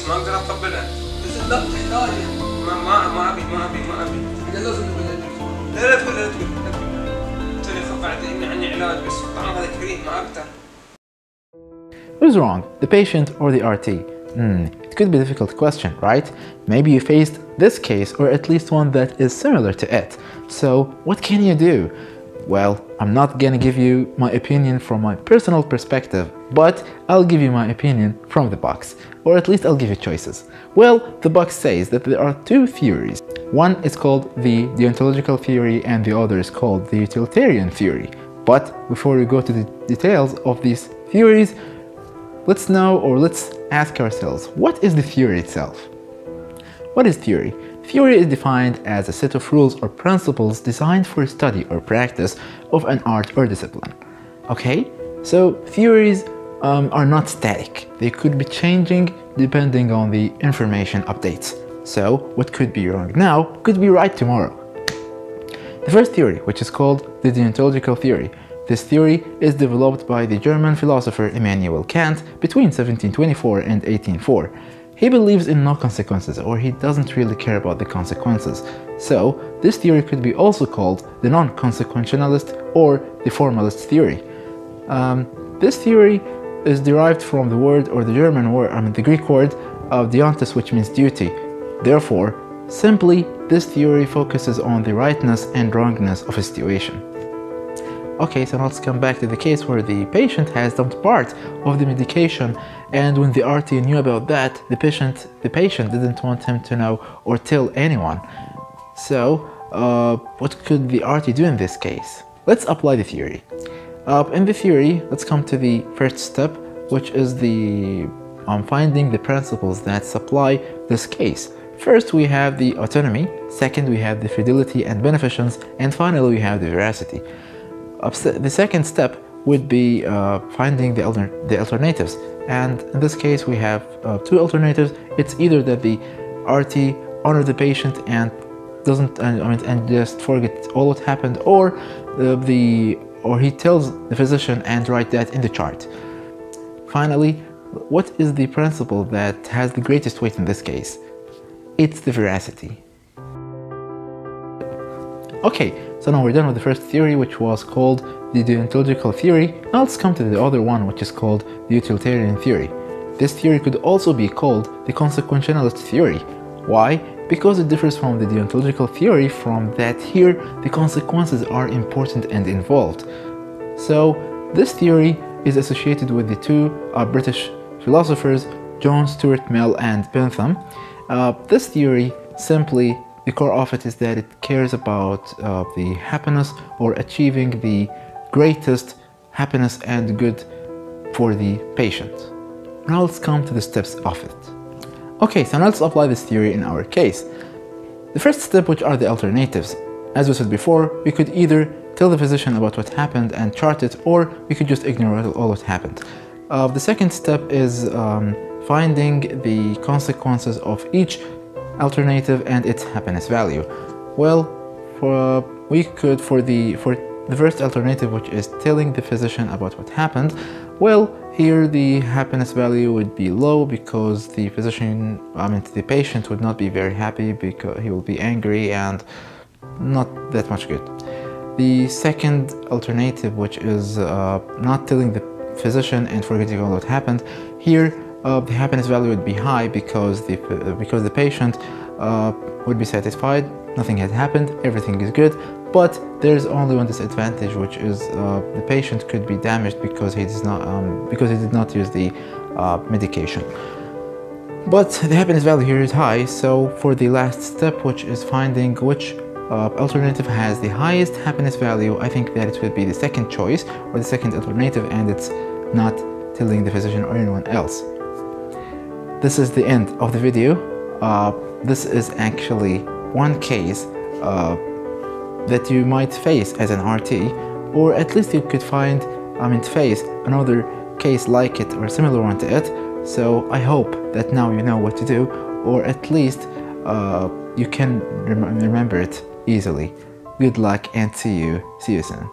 بس ما اقدر اتقبلها. بس لا تحتاج ما ابي. اذا لازم نقول لا تقول توني خف عني علاج بس الطعام هذا كريه ما اقدر. Who's wrong, the patient or the RT? It could be a difficult question, right? Maybe you faced this case or at least one that is similar to it. So what can you do? Well, I'm not gonna give you my opinion from my personal perspective, but I'll give you my opinion from the box, or at least I'll give you choices. Well, the box says that there are two theories. One is called the Deontological theory and the other is called the Utilitarian theory. But before we go to the details of these theories, let's ask ourselves, what is the theory itself? What is theory? Theory is defined as a set of rules or principles designed for study or practice of an art or discipline. Okay? So theories are not static. They could be changing depending on the information updates. So what could be wrong now could be right tomorrow. The first theory, which is called the Deontological theory. This theory is developed by the German philosopher Immanuel Kant between 1724 and 1804. He believes in no consequences, or he doesn't really care about the consequences. So this theory could be also called the non-consequentialist or the formalist theory. This theory is derived from the word or the German word, the Greek word of deontos, which means duty. Therefore, simply this theory focuses on the rightness and wrongness of a situation. Okay, so now let's come back to the case where the patient has dumped part of the medication, and when the RT knew about that, the patient didn't want him to know or tell anyone. So, what could the RT do in this case? Let's apply the theory. In the theory, let's come to the first step, which is the finding the principles that supply this case. First, we have the autonomy. Second, we have the fidelity and beneficence, and finally, we have the veracity. The second step would be finding the alternatives, and in this case we have two alternatives. It's either that the RT honors the patient and doesn't and just forget all what happened, or he tells the physician and write that in the chart. Finally, what is the principle that has the greatest weight in this case? It's the veracity. Okay, so now we're done with the first theory, which was called the Deontological theory. Now let's come to the other one, which is called the Utilitarian theory. This theory could also be called the consequentialist theory. Why? Because it differs from the Deontological theory from that here the consequences are important and involved. So this theory is associated with the two British philosophers, John Stuart Mill and Bentham. This theory simply, the core of it is that it cares about the happiness or achieving the greatest happiness and good for the patient. Now let's come to the steps of it. Okay, so now let's apply this theory in our case. The first step, which are the alternatives. As we said before, we could either tell the physician about what happened and chart it, or we could just ignore all what happened. The second step is finding the consequences of each alternative and its happiness value. Well, for the first alternative, which is telling the physician about what happened, well, here the happiness value would be low because the patient would not be very happy because he will be angry and not that much good. The second alternative, which is not telling the physician and forgetting all what happened, here the happiness value would be high because the patient would be satisfied, nothing had happened, everything is good. But there's only one disadvantage, which is the patient could be damaged because he did not use the medication. But the happiness value here is high. So for the last step, which is finding which alternative has the highest happiness value, I think that it would be the second choice or the second alternative, and it's not telling the physician or anyone else. This is the end of the video. This is actually one case that you might face as an RT, or at least you could face another case like it or similar one to it. So I hope that now you know what to do, or at least you can remember it easily. Good luck and see you soon.